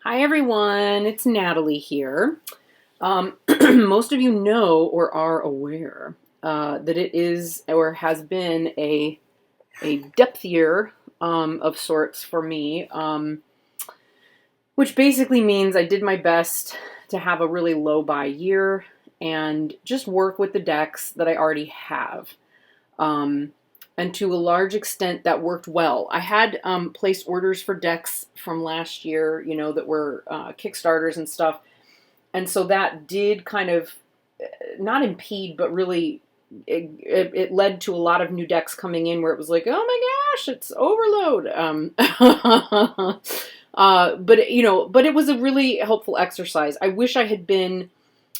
Hi everyone, it's Natalie here. Most of you know or are aware that it is or has been a depth year of sorts for me, which basically means I did my best to have a really low buy year and just work with the decks that I already have. And to a large extent, that worked well. I had placed orders for decks from last year, that were Kickstarters and stuff. And so that did kind of not impede, but really it led to a lot of new decks coming in where it was like, oh my gosh, it's overload. But it was a really helpful exercise. I wish I had been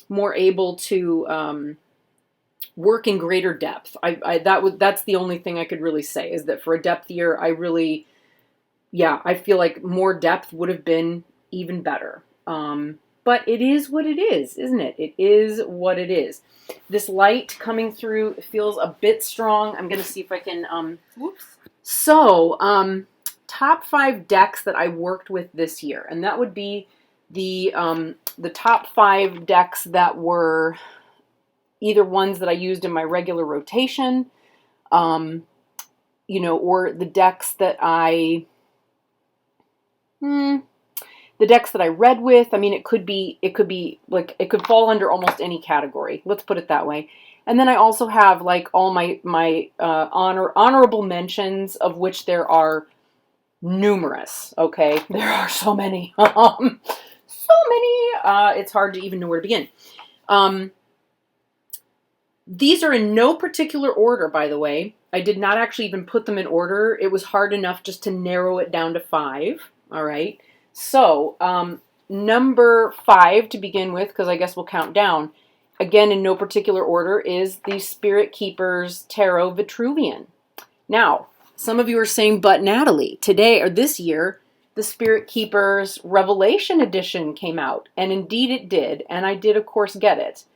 more able to work in greater depth. That's the only thing I could really say, is that for a depth year, I feel like more depth would have been even better. But it is what it is, isn't it? It is what it is. This light coming through feels a bit strong. I'm going to see if I can, whoops. So, top 5 decks that I worked with this year, and that would be the top 5 decks that were either ones that I used in my regular rotation, or the decks that I read with. I mean, it could fall under almost any category. Let's put it that way. And then I also have like all my honorable mentions, of which there are numerous. Okay, there are so many, it's hard to even know where to begin. These are in no particular order, by the way. I did not actually even put them in order. It was hard enough just to narrow it down to 5. All right. So, number 5 to begin with, because I guess we'll count down, again in no particular order, is the Spirit Keepers Tarot Vitruvian. Now, some of you are saying, but Natalie, today or this year, the Spirit Keepers Revelation Edition came out. And indeed it did. And I did, of course, get it.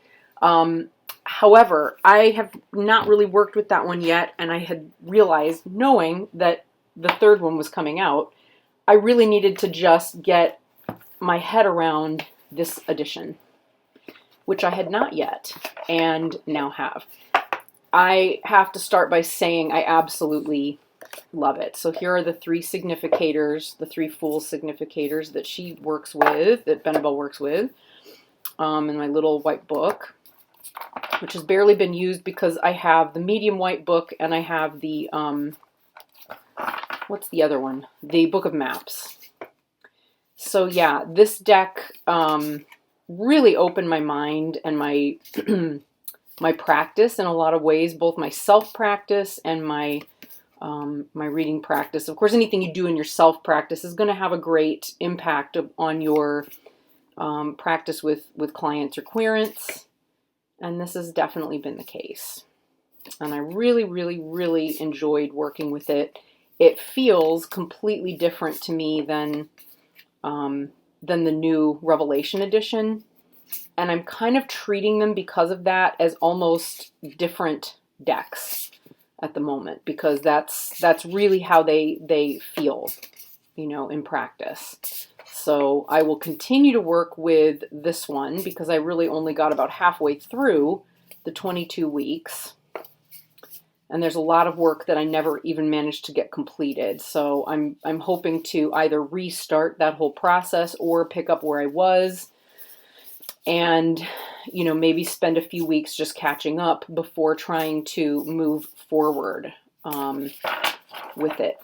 However, I have not really worked with that one yet, and I had realized, knowing that the third one was coming out, I really needed to just get my head around this edition, which I had not yet, and now have. I have to start by saying I absolutely love it. So here are the 3 significators, the 3 Fool significators that she works with, that Benebell works with, in my little white book, which has barely been used because I have the medium white book and I have the, what's the other one? The Book of Maps. So yeah, this deck really opened my mind and my my practice in a lot of ways, both my self-practice and my reading practice. Of course, anything you do in your self-practice is going to have a great impact on your practice with clients or querents. And this has definitely been the case. And I really, really, really enjoyed working with it. It feels completely different to me than the new Revelation edition. And I'm kind of treating them, because of that, as almost different decks at the moment, because that's really how they feel, in practice. So I will continue to work with this one because I really only got about halfway through the 22 weeks. And there's a lot of work that I never even managed to get completed. So I'm hoping to either restart that whole process or pick up where I was and, maybe spend a few weeks just catching up before trying to move forward with it.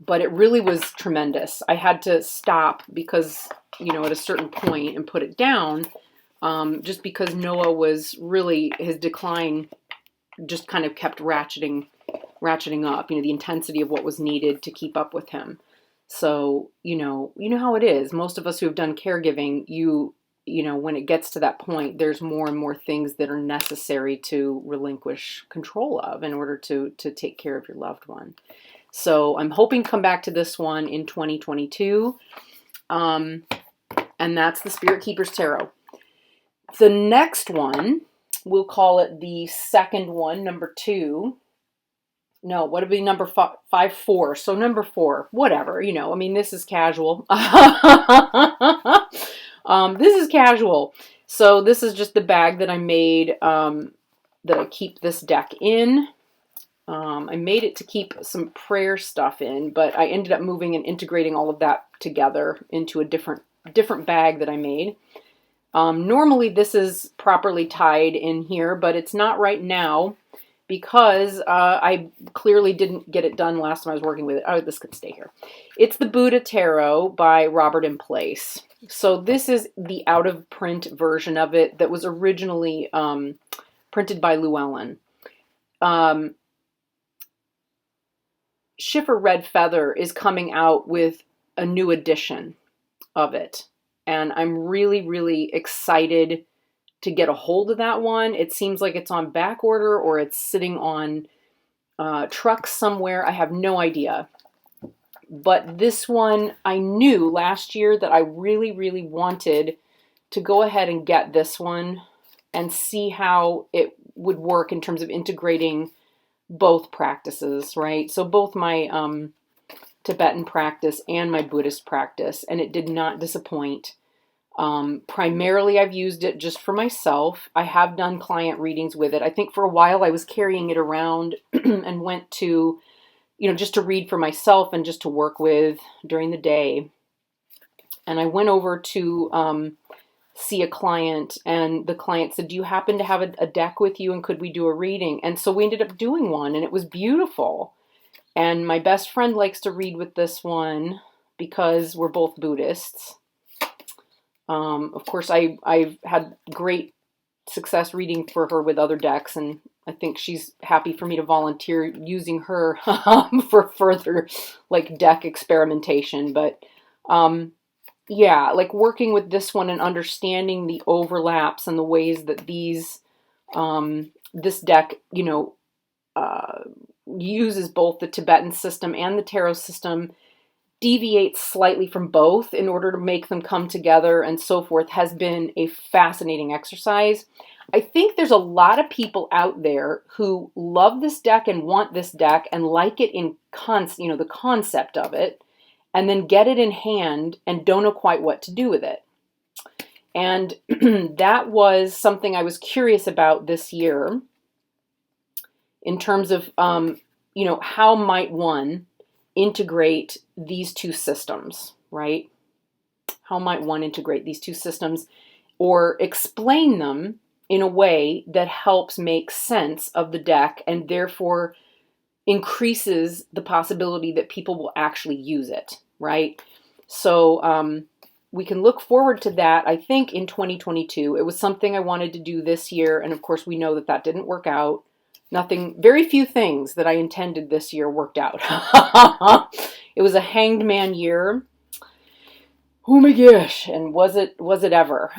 But it really was tremendous. I had to stop because, at a certain point, and put it down, just because Noah was really, his decline just kind of kept ratcheting up, the intensity of what was needed to keep up with him. So, you know how it is. Most of us who have done caregiving, when it gets to that point, there's more and more things that are necessary to relinquish control of in order to take care of your loved one. So I'm hoping to come back to this one in 2022. And that's the Spirit Keepers Tarot. The next one, we'll call it the second one, number 2, no, what would be number 4? So number 4, whatever, you know, I mean, this is casual. This is casual. So this is just the bag that I made, that I keep this deck in. I made it to keep some prayer stuff in, but I ended up moving and integrating all of that together into a different bag that I made. Normally this is properly tied in here, but it's not right now because I clearly didn't get it done last time I was working with it. Oh, this could stay here. It's the Buddha Tarot by Robert in Place. So this is the out-of-print version of it that was originally printed by Llewellyn. Schiffer Red Feather is coming out with a new edition of it. And I'm really, really excited to get a hold of that one. It seems like it's on back order or it's sitting on trucks somewhere. I have no idea. But this one, I knew last year that I really, really wanted to go ahead and get this one and see how it would work in terms of integrating both practices, right? So both my Tibetan practice and my Buddhist practice, and it did not disappoint. Primarily, I've used it just for myself. I have done client readings with it. I think for a while I was carrying it around and went to, you know, just to read for myself and just to work with during the day. And I went over to see a client, and the client said, do you happen to have a deck with you, and could we do a reading? And so we ended up doing one, and it was beautiful. And my best friend likes to read with this one because we're both Buddhists. Of course, I've had great success reading for her with other decks, and I think she's happy for me to volunteer using her for further like deck experimentation. But yeah, like working with this one and understanding the overlaps and the ways that these this deck, you know, uses both the Tibetan system and the tarot system, deviates slightly from both in order to make them come together and so forth, has been a fascinating exercise. I think there's a lot of people out there who love this deck and want this deck and like it in you know, the concept of it, and then get it in hand and don't know quite what to do with it. And that was something I was curious about this year in terms of, you know, how might one integrate these two systems, right? How might one integrate these two systems or explain them in a way that helps make sense of the deck and therefore increases the possibility that people will actually use it, right? So we can look forward to that, I think, in 2022. It was something I wanted to do this year, and of course we know that that didn't work out. Very few things that I intended this year worked out. It was a hanged man year. Oh my gosh, and was it ever?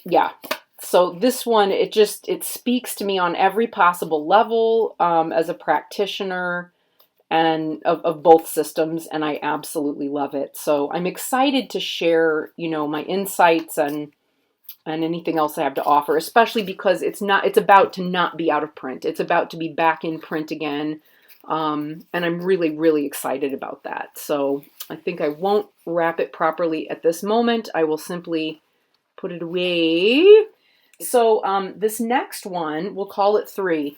Yeah. So this one, it speaks to me on every possible level as a practitioner and of both systems, and I absolutely love it. So I'm excited to share, you know, my insights and anything else I have to offer, especially because it's about to not be out of print. It's about to be back in print again. And I'm really, really excited about that. So I think I won't wrap it properly at this moment. I will simply put it away. So this next one, we'll call it 3,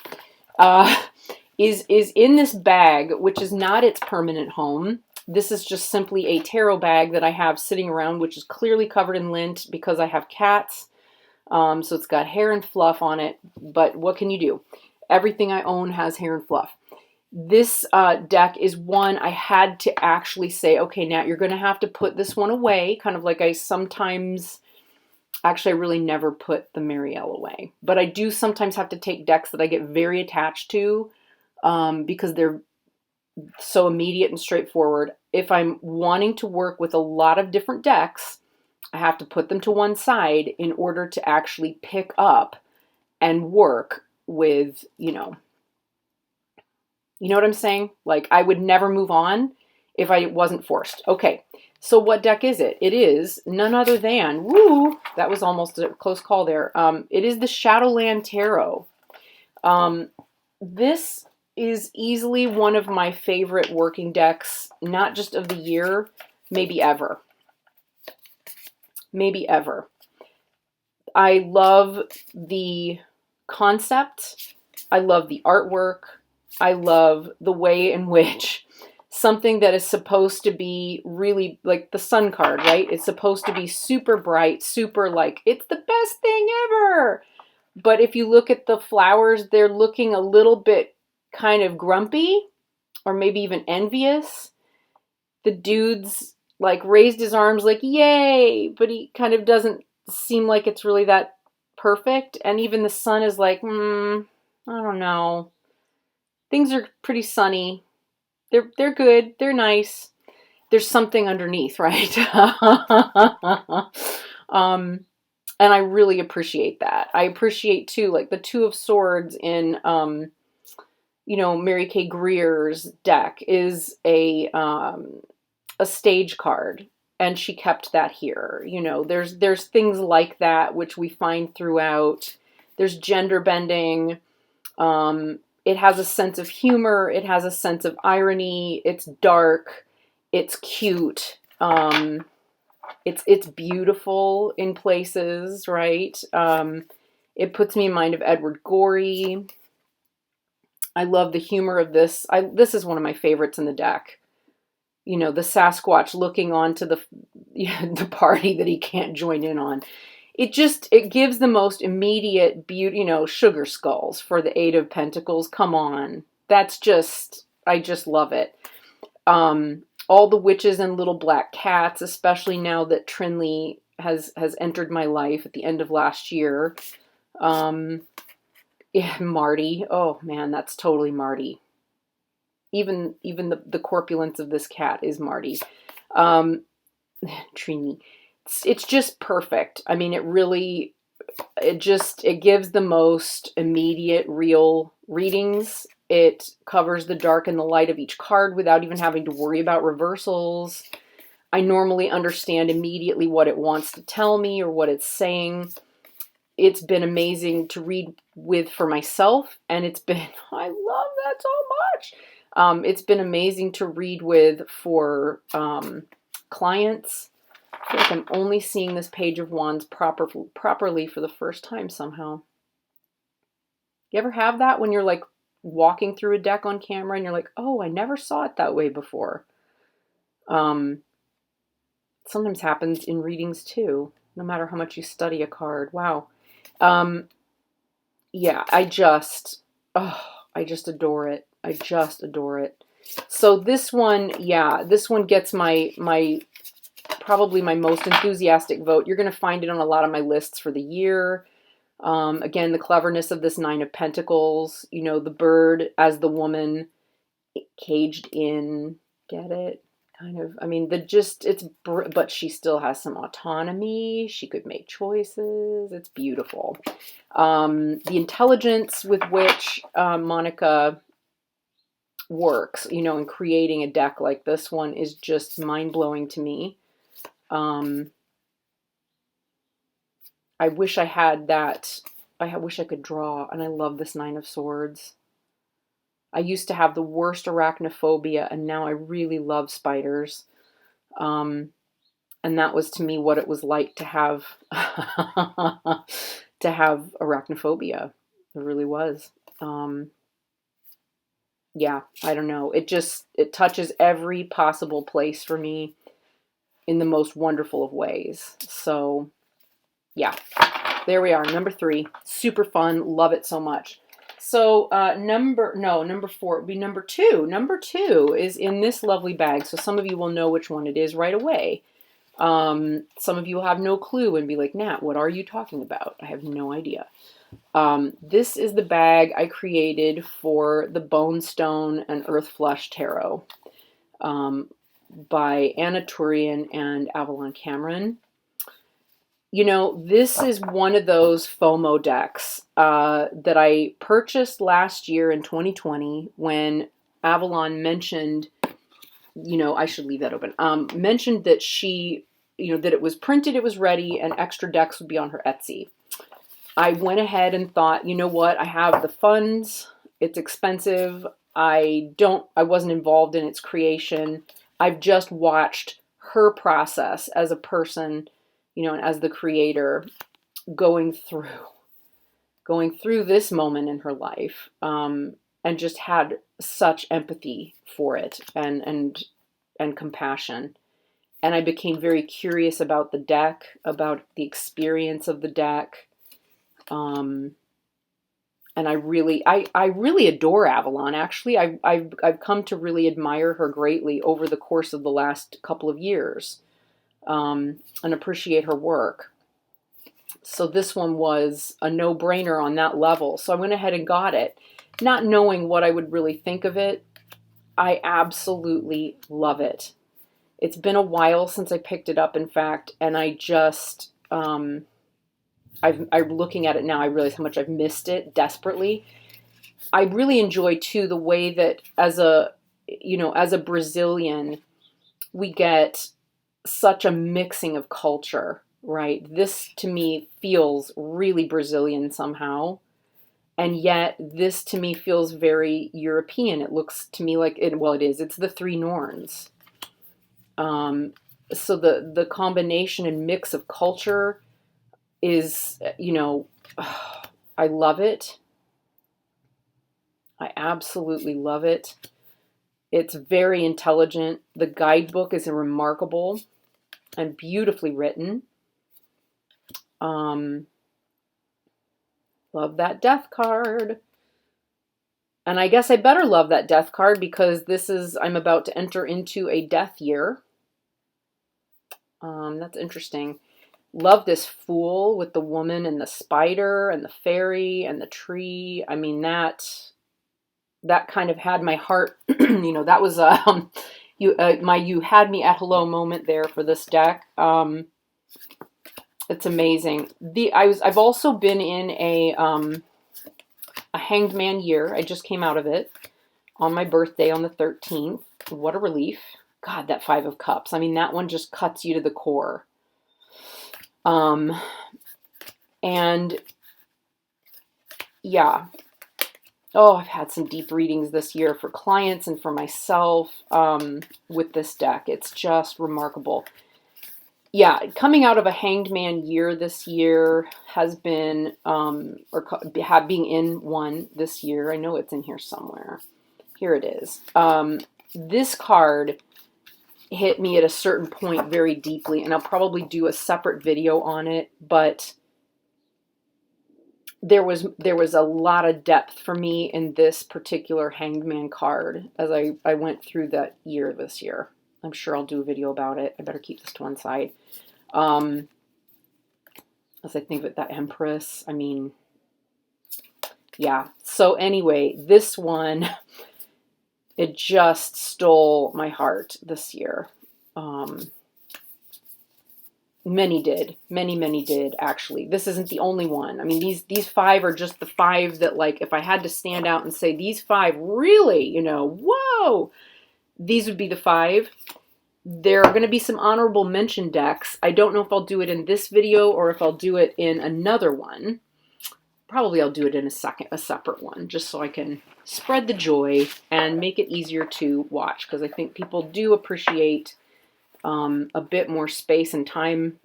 is in this bag, which is not its permanent home. This is just simply a tarot bag that I have sitting around, which is clearly covered in lint because I have cats. So it's got hair and fluff on it, but what can you do? Everything I own has hair and fluff. This deck is one I had to actually say, okay, Nat, you're going to have to put this one away, kind of like I sometimes, actually I really never put the Marielle away, but I do sometimes have to take decks that I get very attached to because they're so immediate and straightforward. If I'm wanting to work with a lot of different decks, I have to put them to one side in order to actually pick up and work with, you know what I'm saying? Like I would never move on if I wasn't forced. Okay, so what deck is it? It is none other than, woo, that was almost a close call there. It is the Shadowland Tarot. This is easily one of my favorite working decks, not just of the year, maybe ever. Maybe ever. I love the concept. I love the artwork. I love the way in which something that is supposed to be really like the sun card, right? It's supposed to be super bright, super like, it's the best thing ever. But if you look at the flowers, they're looking a little bit kind of grumpy or maybe even envious. The dude's like raised his arms like, yay, but he kind of doesn't seem like it's really that perfect. And even the sun is like, I don't know. Things are pretty sunny. They're good. They're nice. There's something underneath, right? And I really appreciate that. I appreciate too, like the Two of Swords in, Mary Kay Greer's deck is a stage card, and she kept that here. There's things like that which we find throughout. There's gender bending. It has a sense of humor. It has a sense of irony. It's dark. It's cute. It's beautiful in places, right? It puts me in mind of Edward Gorey. I love the humor of this. This is one of my favorites in the deck. The Sasquatch looking onto the party that he can't join in on. It gives the most immediate beauty, sugar skulls for the Eight of Pentacles. Come on. I just love it. All the witches and little black cats, especially now that Trinley has entered my life at the end of last year. Marty. Oh man, that's totally Marty. Even the corpulence of this cat is Marty. Trini. It's just perfect. I mean, it gives the most immediate, real readings. It covers the dark and the light of each card without even having to worry about reversals. I normally understand immediately what it wants to tell me or what it's saying. It's been amazing to read with for myself, and I love that so much. It's been amazing to read with for clients. I feel like I'm only seeing this Page of Wands properly for the first time somehow. You ever have that when you're like walking through a deck on camera and you're like, oh, I never saw it that way before? Sometimes happens in readings too, no matter how much you study a card. Wow. Yeah, I just adore it. I just adore it. So this one gets probably my most enthusiastic vote. You're going to find it on a lot of my lists for the year. Again, the cleverness of this Nine of Pentacles, the bird as the woman caged in, get it? Kind of, I mean, but she still has some autonomy. She could make choices. It's beautiful. The intelligence with which Monica works, in creating a deck like this one is just mind-blowing to me. I wish I had that. I wish I could draw, and I love this Nine of Swords. I used to have the worst arachnophobia, and now I really love spiders. And that was to me what it was like to have arachnophobia. It really was. Yeah, I don't know. It touches every possible place for me in the most wonderful of ways. So, yeah, there we are. Number 3, super fun. Love it so much. So number 4 would be number 2. Number 2 is in this lovely bag. So some of you will know which one it is right away. Some of you will have no clue and be like, Nat, what are you talking about? I have no idea. This is the bag I created for the Bonestone and Earthflesh Tarot by Anna Tourian and Avalon Cameron. This is one of those FOMO decks that I purchased last year in 2020 when Avalon mentioned, I should leave that open, mentioned that she, that it was printed, it was ready, and extra decks would be on her Etsy. I went ahead and thought, you know what, I have the funds, it's expensive, I wasn't involved in its creation. I've just watched her process as a person, you know, and as the creator going through this moment in her life, and just had such empathy for it and compassion. And I became very curious about the deck, about the experience of the deck. And I really adore Avalon. Actually, I've come to really admire her greatly over the course of the last couple of years, and appreciate her work. So this one was a no-brainer on that level. So I went ahead and got it, not knowing what I would really think of it. I absolutely love it. It's been a while since I picked it up, in fact, and I just, I'm looking at it now, I realize how much I've missed it desperately. I really enjoy, too, the way that as a Brazilian, we get such a mixing of culture, right? This, to me, feels really Brazilian somehow. And yet, this, to me, feels very European. It looks to me like, it is. It's the three Norns. So the combination and mix of culture is, I love it. I absolutely love it. It's very intelligent. The guidebook is remarkable and beautifully written. Love that death card. And I guess I better love that death card because I'm about to enter into a death year. That's interesting. Love this Fool with the woman and the spider and the fairy and the tree. I mean, that kind of had my heart, that was you had me at hello moment there for this deck. It's amazing. I've also been in a Hanged Man year. I just came out of it on my birthday on the 13th. What a relief. God, that Five of Cups. I mean, that one just cuts you to the core. And yeah. Oh, I've had some deep readings this year for clients and for myself with this deck. It's just remarkable. Yeah, coming out of a Hanged Man year this year has been, being in one this year. I know it's in here somewhere. Here it is. This card hit me at a certain point very deeply, and I'll probably do a separate video on it, but there was a lot of depth for me in this particular Hanged Man card as I went through that year this year. I'm sure I'll do a video about it. I better keep this to one side. As I think of that Empress, I mean, yeah. So anyway, this one, it just stole my heart this year. Many did. Many did, actually. This isn't the only one. I mean, these five are just the five that, like, if I had to stand out and say these five really, whoa, these would be the five. There are going to be some honorable mention decks. I don't know if I'll do it in this video or if I'll do it in another one. Probably I'll do it in a separate one, just so I can spread the joy and make it easier to watch, because I think people do appreciate a bit more space and time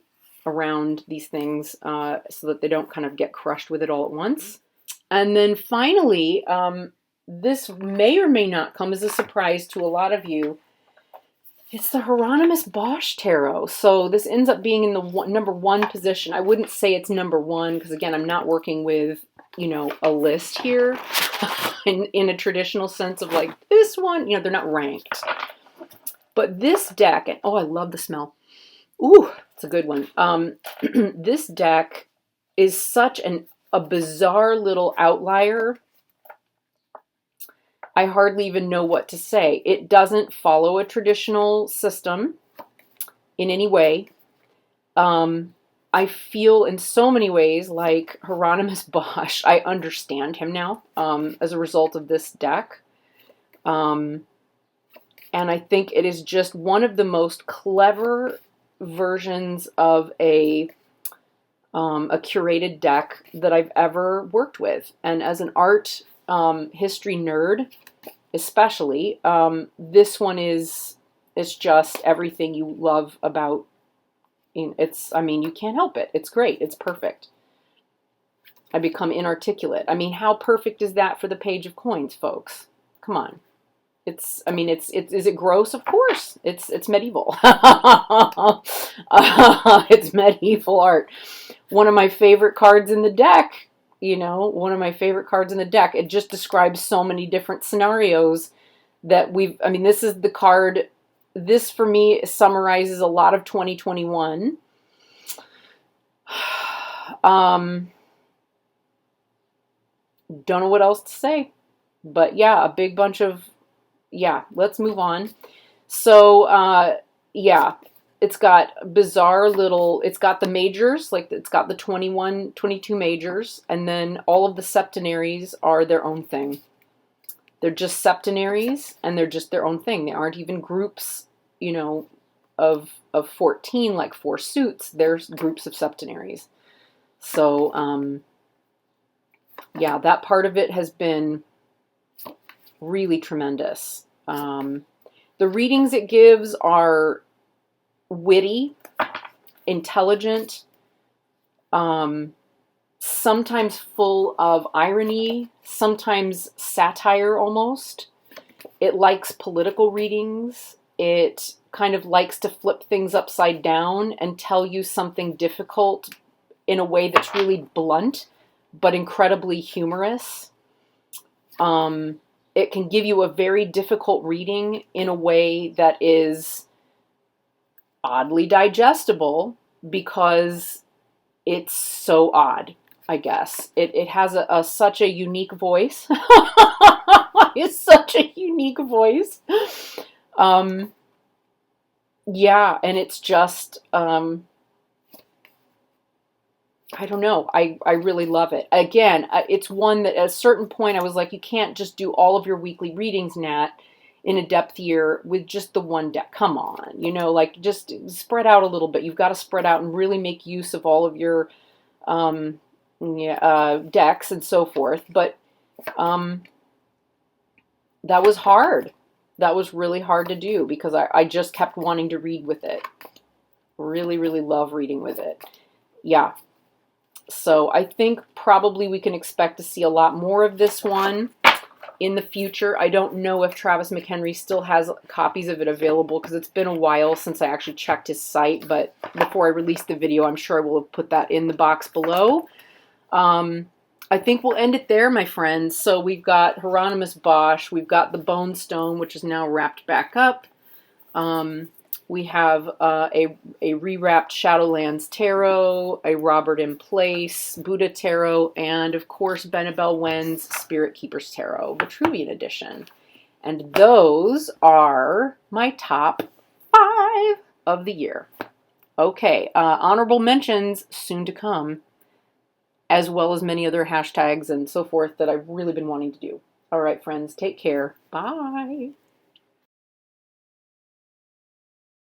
around these things so that they don't kind of get crushed with it all at once. And then finally, this may or may not come as a surprise to a lot of you. It's the Hieronymus Bosch Tarot. So this ends up being in the number one position. I wouldn't say it's number one because, again, I'm not working with, a list here in a traditional sense of like this one. They're not ranked. But this deck, and oh, I love the smell. Ooh, it's a good one. This deck is such a bizarre little outlier. I hardly even know what to say. It doesn't follow a traditional system in any way. I feel in so many ways like Hieronymus Bosch. I understand him now as a result of this deck. And I think it is just one of the most clever versions of a curated deck that I've ever worked with. And as an art history nerd, especially. This one is, it's just everything you love about, I mean, you can't help it. It's great. It's perfect. I become inarticulate. I mean, how perfect is that for the Page of Coins, folks? Come on. I mean, is it gross? Of course. It's medieval. It's medieval art. One of my favorite cards in the deck, one of my favorite cards in the deck. It just describes so many different scenarios that I mean, this is the card, this for me summarizes a lot of 2021. Don't know what else to say, but yeah, a big bunch of, yeah, let's move on. So, yeah, it's got bizarre little, it's got the majors, like it's got the 22 majors, and then all of the septenaries are their own thing. They're just septenaries, and they're just their own thing. They aren't even groups, of 14, like 4 suits. There's groups of septenaries. So, yeah, that part of it has been really tremendous. The readings it gives are witty, intelligent, sometimes full of irony, sometimes satire almost. It likes political readings. It kind of likes to flip things upside down and tell you something difficult in a way that's really blunt, but incredibly humorous. It can give you a very difficult reading in a way that is oddly digestible because it's so odd, I guess. It has such a unique voice. It's such a unique voice. Yeah, and it's just, I don't know. I really love it. Again, it's one that at a certain point I was like, you can't just do all of your weekly readings, Nat, in a depth year with just the one deck. Come on, like just spread out a little bit. You've got to spread out and really make use of all of your decks and so forth. But that was hard. That was really hard to do because I just kept wanting to read with it. Really, really love reading with it. Yeah. So I think probably we can expect to see a lot more of this one in the future. I don't know if Travis McHenry still has copies of it available because it's been a while since I actually checked his site. But before I release the video, I'm sure I will have put that in the box below. I think we'll end it there, my friends. So we've got Hieronymus Bosch. We've got the Bonestone, which is now wrapped back up. We have a rewrapped Shadowlands Tarot, a Robert in Place, Buddha Tarot, and of course Benebell Wen's Spirit Keepers Tarot, Vitruvian edition. And those are my top 5 of the year. Okay, honorable mentions soon to come, as well as many other hashtags and so forth that I've really been wanting to do. All right, friends, take care. Bye.